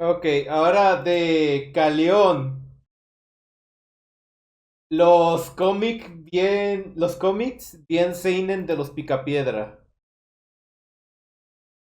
Ok, ahora de Caleón. Los cómics bien seinen de los Picapiedra.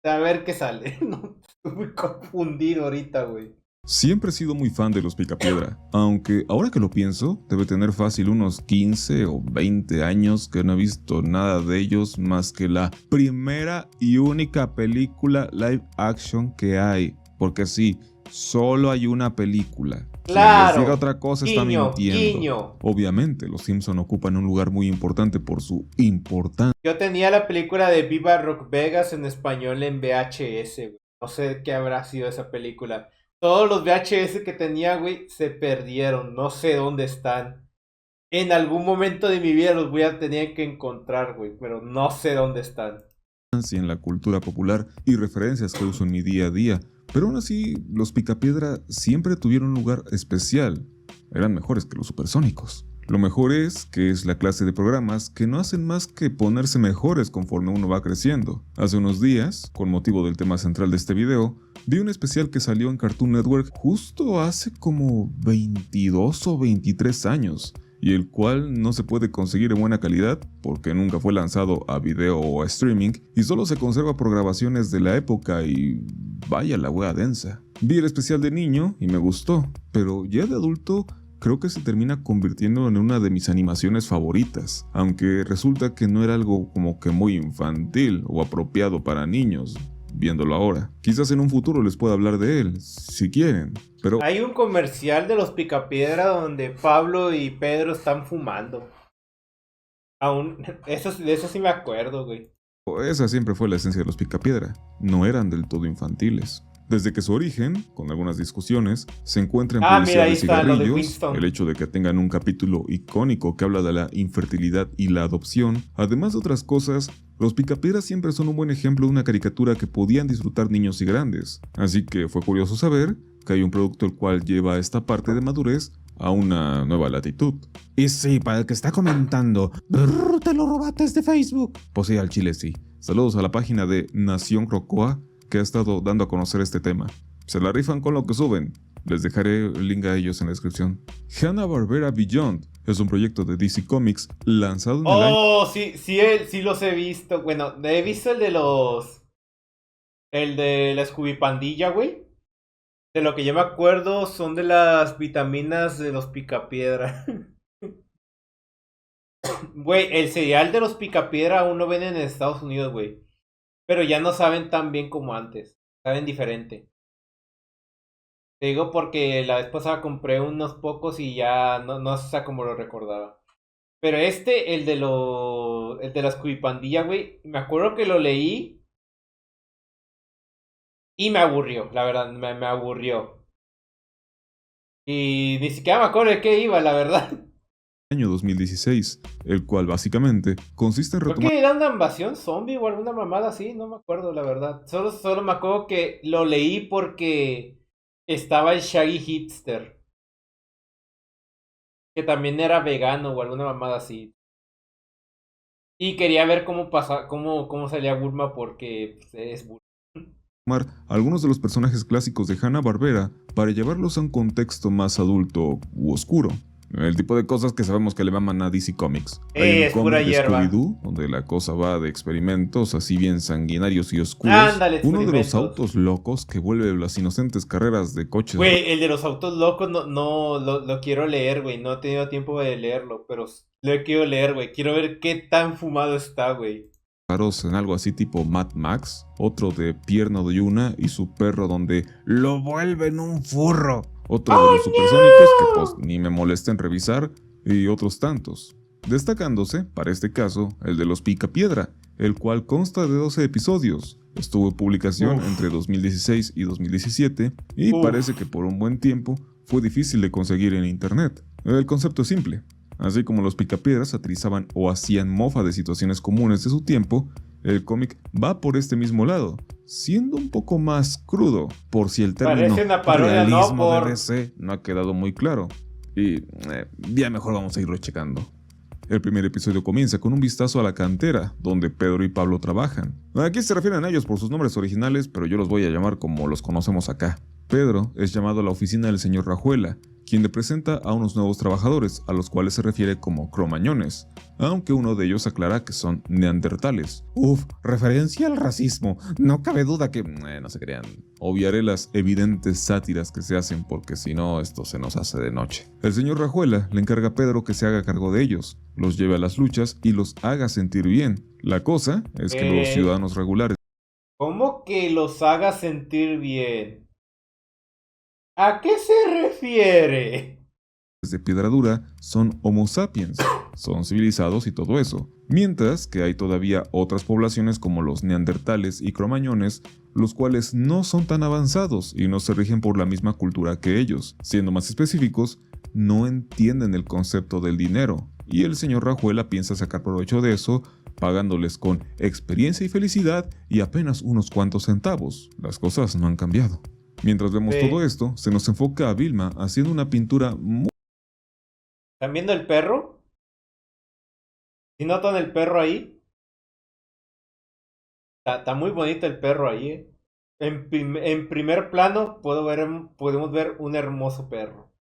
A ver qué sale. No, estoy muy confundido ahorita, güey. Siempre he sido muy fan de los Picapiedra, aunque ahora que lo pienso, debe tener fácil unos 15 o 20 años que no he visto nada de ellos más que la primera y única película live action que hay. Porque sí, solo hay una película. Quien les diga Claro. otra cosa está Guiño, mintiendo. guiño. Obviamente, los Simpson ocupan un lugar muy importante por su importancia Yo tenía la película de Viva Rock Vegas en español en VHS, güey. No sé qué habrá sido esa película. Todos los VHS que tenía, güey, se perdieron. No sé dónde están. En algún momento de mi vida los voy a tener que encontrar, güey, pero no sé dónde están. en la cultura popular y referencias que uso en mi día a día, pero aún así los Picapiedra siempre tuvieron un lugar especial. Eran mejores que los supersónicos. Lo mejor es que es la clase de programas que no hacen más que ponerse mejores conforme uno va creciendo. Hace unos días, con motivo del tema central de este video, vi un especial que salió en Cartoon Network justo hace como 22 o 23 años, y el cual no se puede conseguir en buena calidad porque nunca fue lanzado a video o a streaming y solo se conserva por grabaciones de la época y vaya la wea densa. Vi el especial de niño y me gustó, pero ya de adulto creo que se termina convirtiendo en una de mis animaciones favoritas, aunque resulta que no era algo como que muy infantil o apropiado para niños, viéndolo ahora. Quizás en un futuro les pueda hablar de él, si quieren, pero Hay un comercial de los Picapiedra donde Pablo y Pedro están fumando. Aún, de eso sí me acuerdo, güey. esa siempre fue la esencia de los Picapiedra, no eran del todo infantiles. Desde que su origen, con algunas discusiones, se encuentra en Ah, mira, publicidad ahí de está, lo de cigarrillos, el Winston. hecho de que tengan un capítulo icónico que habla de la infertilidad y la adopción, además de otras cosas, los Picapiedra siempre son un buen ejemplo de una caricatura que podían disfrutar niños y grandes, así que fue curioso saber que hay un producto el cual lleva esta parte de madurez a una nueva latitud. Y sí, para el que está comentando, te lo robaste de Facebook. Pues sí, al chile sí. Saludos a la página de Nación Crocoa que ha estado dando a conocer este tema. Se la rifan con lo que suben. Les dejaré el link a ellos en la descripción. Hanna-Barbera Beyond es un proyecto de DC Comics lanzado en el año Oh, sí, sí, sí los he visto. Bueno, he visto el de los. El de la Scooby Pandilla, güey. De lo que yo me acuerdo son de las vitaminas de los Picapiedra. Güey, el cereal de los Picapiedra aún lo venden en Estados Unidos, güey. Pero ya no saben tan bien como antes. Saben diferente. Te digo porque la vez pasada compré unos pocos y ya no sé como lo recordaba. Pero el de las Cuipandilla, güey, me acuerdo que lo leí y me aburrió, la verdad, me aburrió. Y ni siquiera me acuerdo de qué iba, la verdad. 2016, el cual básicamente consiste en Creo retomar que era una invasión zombie o alguna mamada así, no me acuerdo, la verdad. Solo me acuerdo que lo leí porque estaba el Shaggy Hipster, que también era vegano o alguna mamada así. Y quería ver cómo salía Bulma porque pues, es Bulma. algunos de los personajes clásicos de Hanna-Barbera para llevarlos a un contexto más adulto u oscuro. El tipo de cosas que sabemos que le maman a DC Comics. Hay un Es pura cómic de hierba. Scooby-Doo, donde la cosa va de experimentos así bien sanguinarios y oscuros. Ándale, Uno de los experimentos. autos locos que vuelve las inocentes carreras de coches. Güey, el de los autos locos no lo quiero leer, güey. No he tenido tiempo de leerlo, pero lo quiero leer, güey. Quiero ver qué tan fumado está, güey. Raros en algo así tipo Mad Max, otro de Pierno de Yuna y su perro donde lo vuelven un furro, otro de ¡Oh, los supersónicos que pues no! ni me molesta en revisar y otros tantos, destacándose, para este caso, el de los Picapiedra, el cual consta de 12 episodios, estuvo en publicación Uf, entre 2016 y 2017 y parece que uf. por un buen tiempo fue difícil de conseguir en internet. El concepto es simple. Así como los Picapiedras satirizaban o hacían mofa de situaciones comunes de su tiempo, el cómic va por este mismo lado, siendo un poco más crudo, por si el término Parece una parodia, ¿no? realismo de DC no ha quedado muy claro. Y ya mejor vamos a irlo checando. El primer episodio comienza con un vistazo a la cantera, donde Pedro y Pablo trabajan. Aquí se refieren a ellos por sus nombres originales, pero yo los voy a llamar como los conocemos acá. Pedro es llamado a la oficina del señor Rajuela, quien le presenta a unos nuevos trabajadores, a los cuales se refiere como cromañones, aunque uno de ellos aclara que son neandertales. Uf, referencia al racismo. No cabe duda que... no se crean. Obviaré las evidentes sátiras que se hacen porque si no esto se nos hace de noche. El señor Rajuela le encarga a Pedro que se haga cargo de ellos, los lleve a las luchas y los haga sentir bien. La cosa es que los ciudadanos regulares... ¿Cómo que los haga sentir bien? ¿A qué se refiere? De piedra dura son Homo sapiens, son civilizados y todo eso, mientras que hay todavía otras poblaciones como los neandertales y cromañones, los cuales no son tan avanzados y no se rigen por la misma cultura que ellos. Siendo más específicos, no entienden el concepto del dinero, y el señor Rajuela piensa sacar provecho de eso, pagándoles con experiencia y felicidad y apenas unos cuantos centavos. Las cosas no han cambiado. Mientras vemos todo esto, se nos enfoca a Vilma haciendo una pintura muy... ¿Están viendo el perro? ¿Sí notan el perro ahí? Está muy bonito el perro ahí, ¿eh? En primer plano podemos ver un hermoso perro.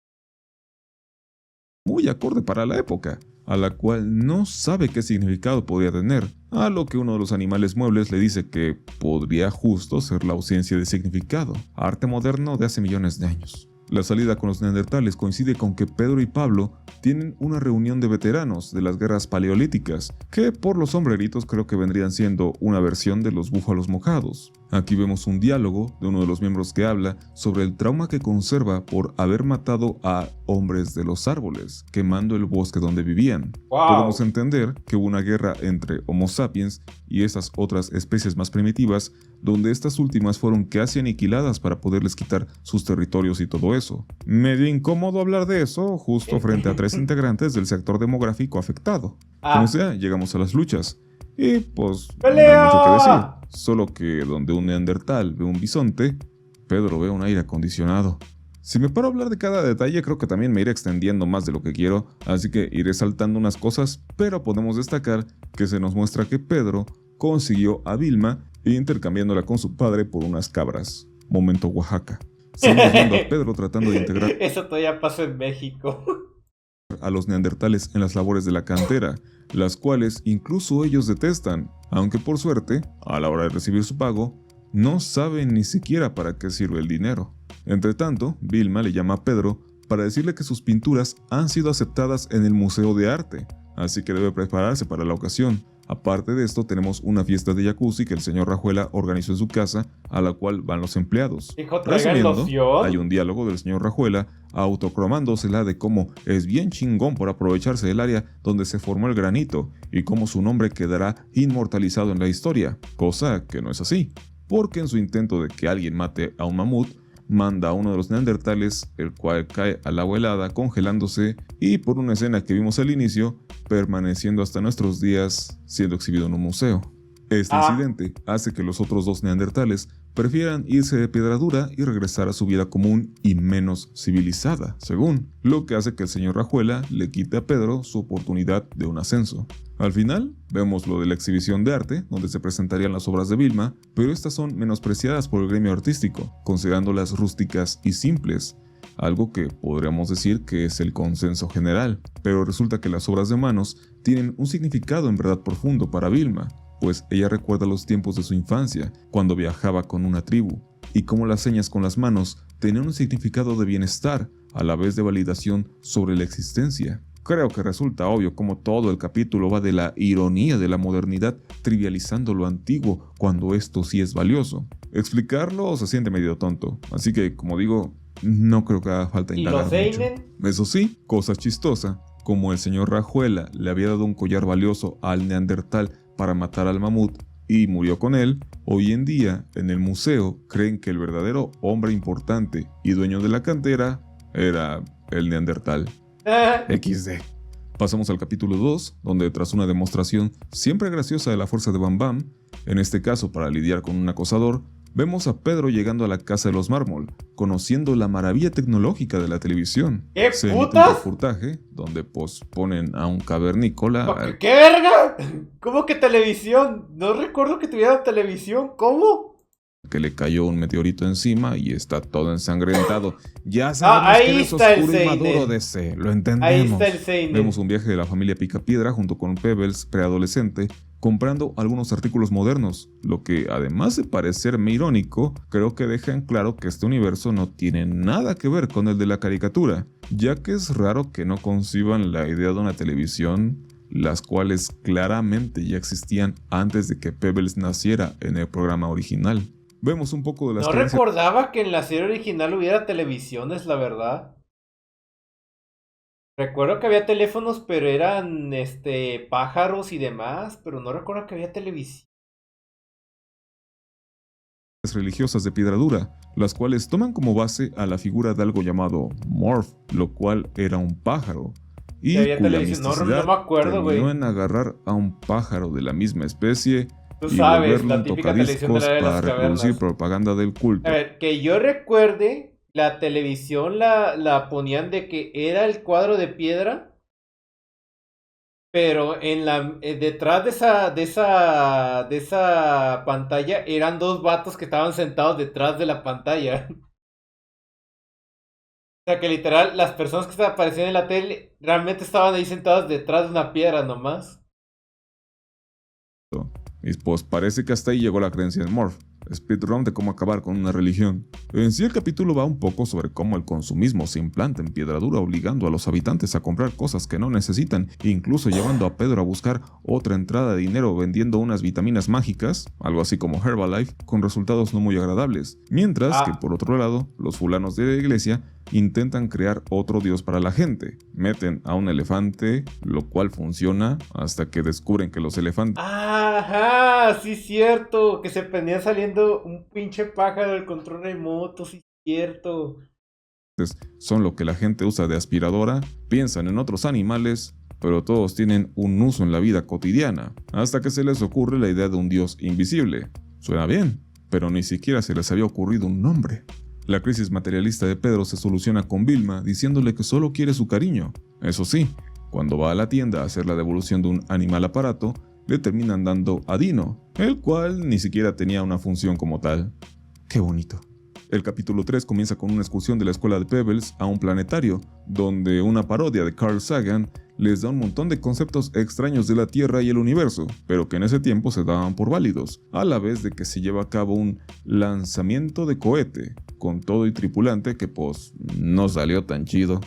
Muy acorde para la época, a la cual no sabe qué significado podría tener, a lo que uno de los animales muebles le dice que podría justo ser la ausencia de significado, arte moderno de hace millones de años. La salida con los neandertales coincide con que Pedro y Pablo tienen una reunión de veteranos de las guerras paleolíticas, que por los sombreritos creo que vendrían siendo una versión de los búfalos mojados. Aquí vemos un diálogo de uno de los miembros que habla sobre el trauma que conserva por haber matado a hombres de los árboles, quemando el bosque donde vivían. Wow. Podemos entender que hubo una guerra entre Homo sapiens y esas otras especies más primitivas, donde estas últimas fueron casi aniquiladas para poderles quitar sus territorios y todo eso. Medio incómodo hablar de eso justo frente a 3 integrantes del sector demográfico afectado. Como sea, llegamos a las luchas. Y pues no hay mucho que decir, solo que donde un neandertal ve un bisonte, Pedro ve un aire acondicionado. Si me paro a hablar de cada detalle, creo que también me iré extendiendo más de lo que quiero, así que iré saltando unas cosas, pero podemos destacar que se nos muestra que Pedro consiguió a Vilma intercambiándola con su padre por unas cabras. Momento Oaxaca. Seguimos viendo a Pedro tratando de integrar Eso todavía pasa en México. A los neandertales en las labores de la cantera, las cuales incluso ellos detestan, aunque por suerte, a la hora de recibir su pago, no saben ni siquiera para qué sirve el dinero. Entre tanto, Vilma le llama a Pedro para decirle que sus pinturas han sido aceptadas en el Museo de Arte, así que debe prepararse para la ocasión. Aparte de esto, tenemos una fiesta de jacuzzi que el señor Rajuela organizó en su casa, a la cual van los empleados. Resumiendo, hay un diálogo del señor Rajuela autocromándosela de cómo es bien chingón por aprovecharse del área donde se formó el granito y cómo su nombre quedará inmortalizado en la historia, cosa que no es así, porque en su intento de que alguien mate a un mamut, manda a uno de los neandertales, el cual cae al agua helada congelándose y por una escena que vimos al inicio, permaneciendo hasta nuestros días siendo exhibido en un museo. Este incidente hace que los otros 2 neandertales prefieran irse de piedra dura y regresar a su vida común y menos civilizada, según, lo que hace que el señor Rajuela le quite a Pedro su oportunidad de un ascenso. Al final, vemos lo de la exhibición de arte, donde se presentarían las obras de Vilma, pero estas son menospreciadas por el gremio artístico, considerándolas rústicas y simples, algo que podríamos decir que es el consenso general, pero resulta que las obras de manos tienen un significado en verdad profundo para Vilma, pues ella recuerda los tiempos de su infancia, cuando viajaba con una tribu, y cómo las señas con las manos tenían un significado de bienestar, a la vez de validación sobre la existencia. Creo que resulta obvio cómo todo el capítulo va de la ironía de la modernidad trivializando lo antiguo cuando esto sí es valioso. Explicarlo se siente medio tonto, así que, como digo, no creo que haga falta indagar mucho. Eso sí, cosa chistosa, como el señor Rajuela le había dado un collar valioso al neandertal para matar al mamut y murió con él, hoy en día en el museo creen que el verdadero hombre importante y dueño de la cantera era el neandertal. XD. Pasamos al capítulo 2, donde tras una demostración siempre graciosa de la fuerza de Bam Bam, en este caso para lidiar con un acosador, vemos a Pedro llegando a la casa de los mármol, conociendo la maravilla tecnológica de la televisión. ¿Qué se putas? emite un reportaje donde ponen a un cavernícola. ¿Qué verga? ¿Cómo que televisión? No recuerdo que tuviera televisión. ¿Cómo? que le cayó un meteorito encima y está todo ensangrentado. Ya sabemos que ahí eres está el oscuro y maduro, seinen. DC, lo Ahí entendemos. está el seinen. Vemos un viaje de la familia Picapiedra junto con Pebbles, preadolescente, comprando algunos artículos modernos, lo que además de parecerme irónico, creo que deja en claro que este universo no tiene nada que ver con el de la caricatura, ya que es raro que no conciban la idea de una televisión, las cuales claramente ya existían antes de que Pebbles naciera en el programa original. Vemos un poco de las No creencias recordaba que en la serie original hubiera televisiones, la verdad. Recuerdo que había teléfonos, pero eran pájaros y demás, pero no recuerdo que había televisión. religiosas de piedra dura, las cuales toman como base a la figura de algo llamado Morph, lo cual era un pájaro, Que y había cuya televisión. No misticidad me acuerdo, terminó güey. en agarrar a un pájaro de la misma especie Tú y sabes, volverlo la un típica televisión de la tocadiscos era de las para reproducir cavernas. propaganda del A culto. ver, que yo recuerde, la televisión la ponían de que era el cuadro de piedra, pero detrás de esa pantalla eran dos vatos que estaban sentados detrás de la pantalla. O sea que literal, las personas que se aparecían en la tele realmente estaban ahí sentadas detrás de una piedra nomás. Y pues parece que hasta ahí llegó la creencia en Morph, speedrun de cómo acabar con una religión. En sí el capítulo va un poco sobre cómo el consumismo se implanta en piedra dura, obligando a los habitantes a comprar cosas que no necesitan, incluso llevando a Pedro a buscar otra entrada de dinero vendiendo unas vitaminas mágicas, algo así como Herbalife, con resultados no muy agradables. Mientras que por otro lado, los fulanos de la iglesia intentan crear otro dios para la gente. Meten a un elefante, lo cual funciona hasta que descubren que los elefantes Ajá, sí cierto, que se venía saliendo un pinche pájaro del control remoto, sí cierto. son lo que la gente usa de aspiradora, piensan en otros animales, pero todos tienen un uso en la vida cotidiana, hasta que se les ocurre la idea de un dios invisible. Suena bien, pero ni siquiera se les había ocurrido un nombre. La crisis materialista de Pedro se soluciona con Vilma diciéndole que solo quiere su cariño. Eso sí, cuando va a la tienda a hacer la devolución de un animal aparato, le terminan dando a Dino, el cual ni siquiera tenía una función como tal. ¡Qué bonito! El capítulo 3 comienza con una excursión de la escuela de Pebbles a un planetario, donde una parodia de Carl Sagan les da un montón de conceptos extraños de la Tierra y el universo, pero que en ese tiempo se daban por válidos, a la vez de que se lleva a cabo un lanzamiento de cohete, con todo y tripulante que pues no salió tan chido.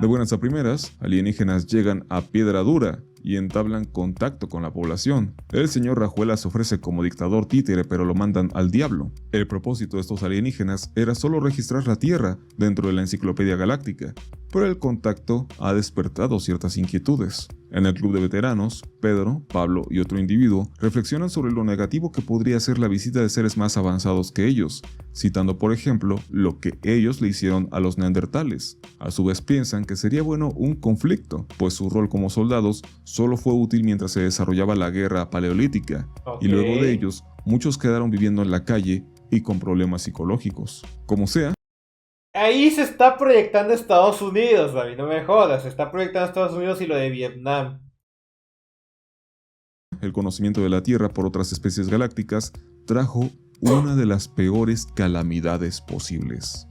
De buenas a primeras, alienígenas llegan a Piedra Dura y entablan contacto con la población. El señor Rajuela se ofrece como dictador títere, pero lo mandan al diablo. El propósito de estos alienígenas era solo registrar la Tierra dentro de la Enciclopedia Galáctica, pero el contacto ha despertado ciertas inquietudes. En el club de veteranos, Pedro, Pablo y otro individuo reflexionan sobre lo negativo que podría ser la visita de seres más avanzados que ellos, citando por ejemplo lo que ellos le hicieron a los neandertales. A su vez piensan que sería bueno un conflicto, pues su rol como soldados solo fue útil mientras se desarrollaba la guerra paleolítica, y luego de ellos muchos quedaron viviendo en la calle y con problemas psicológicos. Como sea, ahí se está proyectando Estados Unidos, David, no me jodas, se está proyectando Estados Unidos y lo de Vietnam. el conocimiento de la Tierra por otras especies galácticas trajo una de las peores calamidades posibles.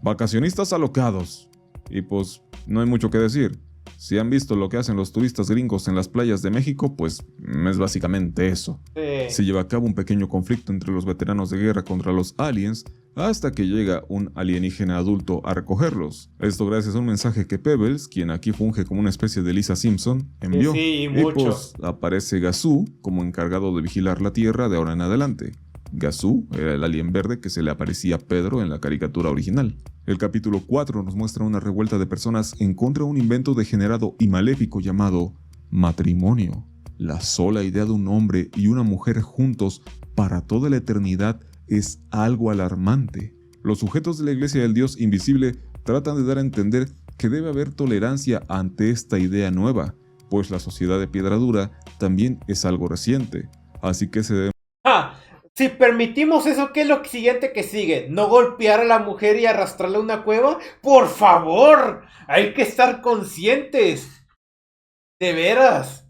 Vacacionistas alocados. Y pues no hay mucho que decir. Si han visto lo que hacen los turistas gringos en las playas de México, pues es básicamente eso. Sí. Se lleva a cabo un pequeño conflicto entre los veteranos de guerra contra los aliens, hasta que llega un alienígena adulto a recogerlos. Esto gracias a un mensaje que Pebbles, quien aquí funge como una especie de Lisa Simpson, envió. Sí, y mucho. pues aparece Gazoo como encargado de vigilar la Tierra de ahora en adelante. Gazoo era el alien verde que se le aparecía a Pedro en la caricatura original. El capítulo 4 nos muestra una revuelta de personas en contra de un invento degenerado y maléfico llamado matrimonio. La sola idea de un hombre y una mujer juntos para toda la eternidad es algo alarmante. Los sujetos de la Iglesia del Dios Invisible tratan de dar a entender que debe haber tolerancia ante esta idea nueva, pues la sociedad de Piedra Dura también es algo reciente, así que se debe... Si permitimos eso, ¿qué es lo siguiente que sigue? ¿No golpear a la mujer y arrastrarla a una cueva? ¡Por favor! Hay que estar conscientes. De veras.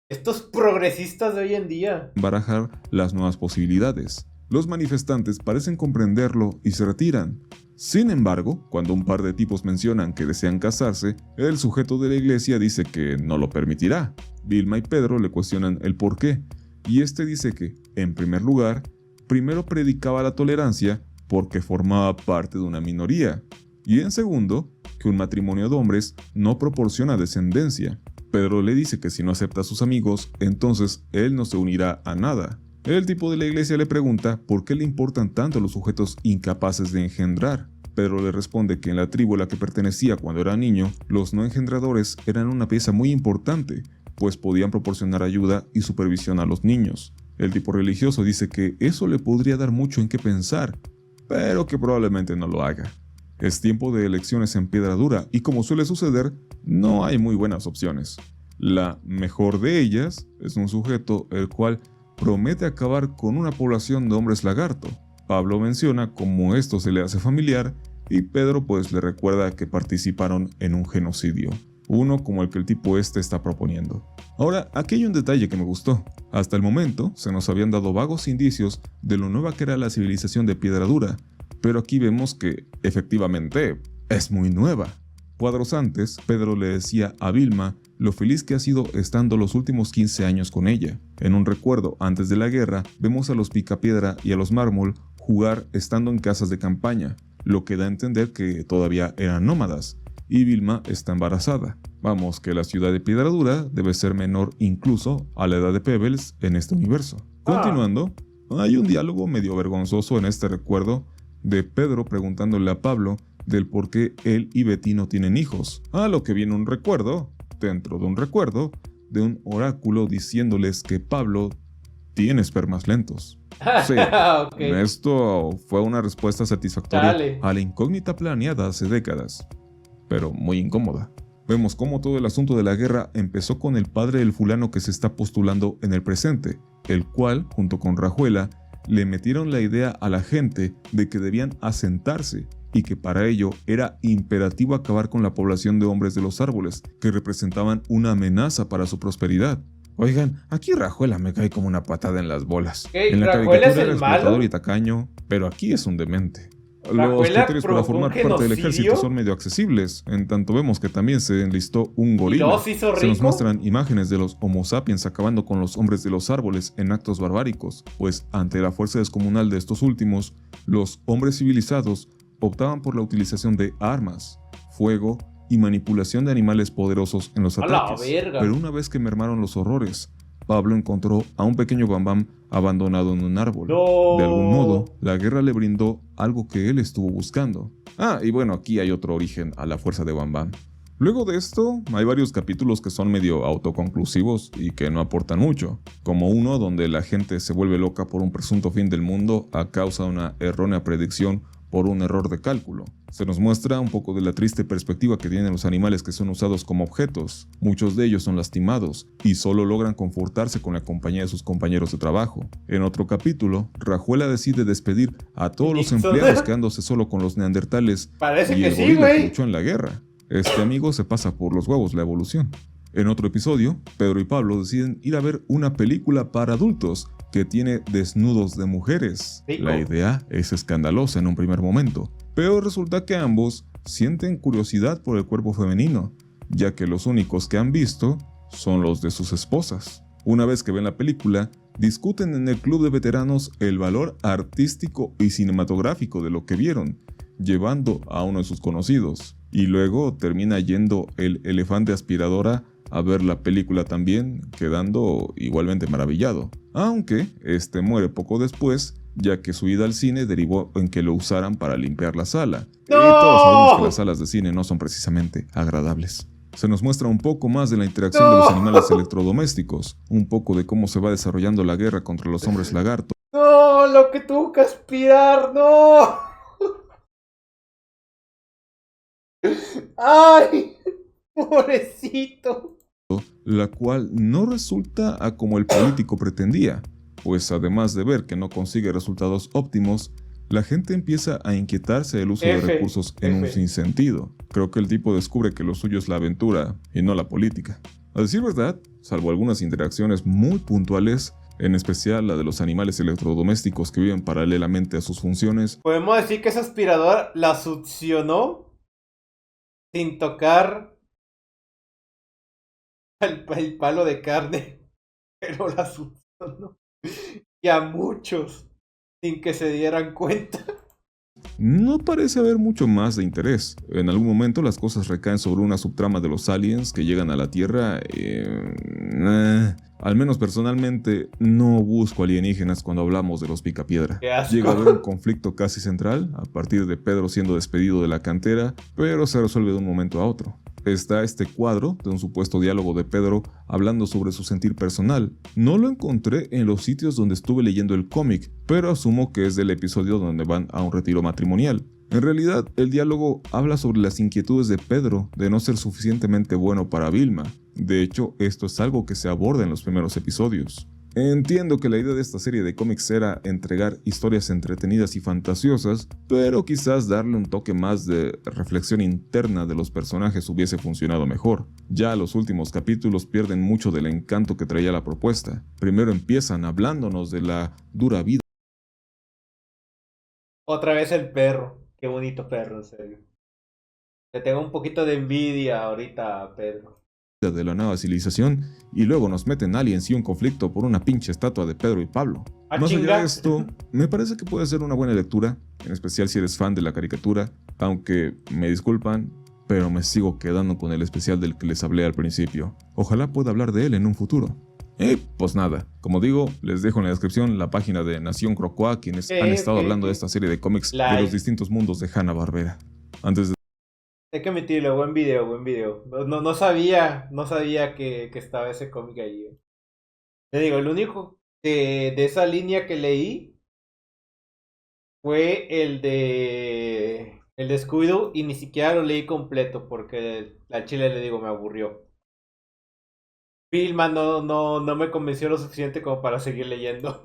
Estos progresistas de hoy en día. barajar las nuevas posibilidades. Los manifestantes parecen comprenderlo y se retiran. Sin embargo, cuando un par de tipos mencionan que desean casarse, el sujeto de la iglesia dice que no lo permitirá. Vilma y Pedro le cuestionan el por qué, y este dice que, en primer lugar, primero predicaba la tolerancia porque formaba parte de una minoría, y en segundo, que un matrimonio de hombres no proporciona descendencia. Pedro le dice que si no acepta a sus amigos, entonces él no se unirá a nada. El tipo de la iglesia le pregunta por qué le importan tanto los sujetos incapaces de engendrar. Pedro le responde que en la tribu a la que pertenecía cuando era niño, los no engendradores eran una pieza muy importante, pues podían proporcionar ayuda y supervisión a los niños. El tipo religioso dice que eso le podría dar mucho en qué pensar, pero que probablemente no lo haga. Es tiempo de elecciones en Piedra Dura y, como suele suceder, no hay muy buenas opciones. La mejor de ellas es un sujeto el cual promete acabar con una población de hombres lagarto. Pablo menciona cómo esto se le hace familiar y Pedro pues le recuerda que participaron en un genocidio, uno como el que el tipo está proponiendo. Ahora, aquí hay un detalle que me gustó. Hasta el momento se nos habían dado vagos indicios de lo nueva que era la civilización de Piedra Dura, pero aquí vemos que, efectivamente, es muy nueva. Cuadros antes, Pedro le decía a Vilma lo feliz que ha sido estando los últimos 15 años con ella. En un recuerdo antes de la guerra, vemos a los Picapiedra y a los Mármol jugar estando en casas de campaña, lo que da a entender que todavía eran nómadas, y Vilma está embarazada. Vamos, que la ciudad de Piedra Dura debe ser menor incluso a la edad de Pebbles en este universo. Continuando, hay un diálogo medio vergonzoso en este recuerdo de Pedro preguntándole a Pablo del por qué él y Betty no tienen hijos, a lo que viene un recuerdo, dentro de un recuerdo, de un oráculo diciéndoles que Pablo tiene espermas lentos. Sí, Okay. Esto fue una respuesta satisfactoria Dale. a la incógnita planeada hace décadas, pero muy incómoda. Vemos cómo todo el asunto de la guerra empezó con el padre del fulano que se está postulando en el presente, el cual, junto con Rajuela, le metieron la idea a la gente de que debían asentarse y que para ello era imperativo acabar con la población de hombres de los árboles, que representaban una amenaza para su prosperidad. Oigan, aquí Rajuela me cae como una patada en las bolas. En la ¿Rajuela caricatura es el era explotador malo? y tacaño, pero aquí es un demente. Los ¿Rajuela criterios para provocó un formar parte del ejército genocidio? son medio accesibles, en tanto vemos que también se enlistó un ¿Y gorila. luego se hizo Se nos rico? muestran imágenes de los Homo sapiens acabando con los hombres de los árboles en actos barbáricos, pues ante la fuerza descomunal de estos últimos, los hombres civilizados optaban por la utilización de armas, fuego y manipulación de animales poderosos en los ¡A la ataques. verga! Pero una vez que mermaron los horrores, Pablo encontró a un pequeño Bambam abandonado en un árbol. ¡No! De algún modo, la guerra le brindó algo que él estuvo buscando. Y bueno, aquí hay otro origen a la fuerza de Bambam. Luego de esto, hay varios capítulos que son medio autoconclusivos y que no aportan mucho, como uno donde la gente se vuelve loca por un presunto fin del mundo a causa de una errónea predicción por un error de cálculo. Se nos muestra un poco de la triste perspectiva que tienen los animales que son usados como objetos. Muchos de ellos son lastimados y solo logran confortarse con la compañía de sus compañeros de trabajo. En otro capítulo, Rajuela decide despedir a todos los empleados quedándose solo con los neandertales Parece y que el sí, gorila que güey. luchó en la guerra. Este amigo se pasa por los huevos la evolución. En otro episodio, Pedro y Pablo deciden ir a ver una película para adultos que tiene desnudos de mujeres. Rico. La idea es escandalosa en un primer momento, pero resulta que ambos sienten curiosidad por el cuerpo femenino, ya que los únicos que han visto son los de sus esposas. Una vez que ven la película, discuten en el club de veteranos el valor artístico y cinematográfico de lo que vieron, llevando a uno de sus conocidos. Y luego termina yendo el elefante aspiradora a ver la película también, quedando igualmente maravillado. Aunque este muere poco después, ya que su ida al cine derivó en que lo usaran para limpiar la sala. ¡No! Y todos sabemos que las salas de cine no son precisamente agradables. Se nos muestra un poco más de la interacción de los animales electrodomésticos, un poco de cómo se va desarrollando la guerra contra los hombres lagarto. ¡No! ¡Lo que tuvo que aspirar! ¡No! ¡Ay! ¡Pobrecito! La cual no resulta a como el político pretendía, pues además de ver que no consigue resultados óptimos, la gente empieza a inquietarse del uso de recursos en un sinsentido. Creo que el tipo descubre que lo suyo es la aventura y no la política. A decir verdad, salvo algunas interacciones muy puntuales, en especial la de los animales electrodomésticos que viven paralelamente a sus funciones. Podemos decir que esa aspiradora la succionó sin tocar el palo de carne, pero la succionó. Y a muchos, sin que se dieran cuenta. No parece haber mucho más de interés. En algún momento las cosas recaen sobre una subtrama de los aliens que llegan a la Tierra. Al menos personalmente no busco alienígenas cuando hablamos de los Picapiedra. Qué asco. Llega a haber un conflicto casi central a partir de Pedro siendo despedido de la cantera, pero se resuelve de un momento a otro. Está este cuadro de un supuesto diálogo de Pedro hablando sobre su sentir personal. No lo encontré en los sitios donde estuve leyendo el cómic, pero asumo que es del episodio donde van a un retiro matrimonial. En realidad, el diálogo habla sobre las inquietudes de Pedro de no ser suficientemente bueno para Vilma. De hecho, esto es algo que se aborda en los primeros episodios. Entiendo que la idea de esta serie de cómics era entregar historias entretenidas y fantasiosas, pero quizás darle un toque más de reflexión interna de los personajes hubiese funcionado mejor. Ya los últimos capítulos pierden mucho del encanto que traía la propuesta. Primero empiezan hablándonos de la dura vida Otra vez el perro. Qué bonito perro, en serio. Le tengo un poquito de envidia ahorita a Pedro. de la nueva civilización y luego nos meten aliens y un conflicto por una pinche estatua de Pedro y Pablo. ¡Ah, Más allá chinga! de esto, me parece que puede ser una buena lectura, en especial si eres fan de la caricatura, aunque me disculpan, pero me sigo quedando con el especial del que les hablé al principio. Ojalá pueda hablar de él en un futuro. Pues nada, como digo, les dejo en la descripción la página de Nación Crocoa, quienes han estado hablando de esta serie de cómics de los distintos mundos de Hanna-Barbera. Antes de Hay que admitirlo, buen video, buen video. No sabía que estaba ese cómic ahí. Te digo, el único de esa línea que leí fue el de Scooby-Doo y ni siquiera lo leí completo porque al chile le digo me aburrió. Vilma no me convenció lo suficiente como para seguir leyendo.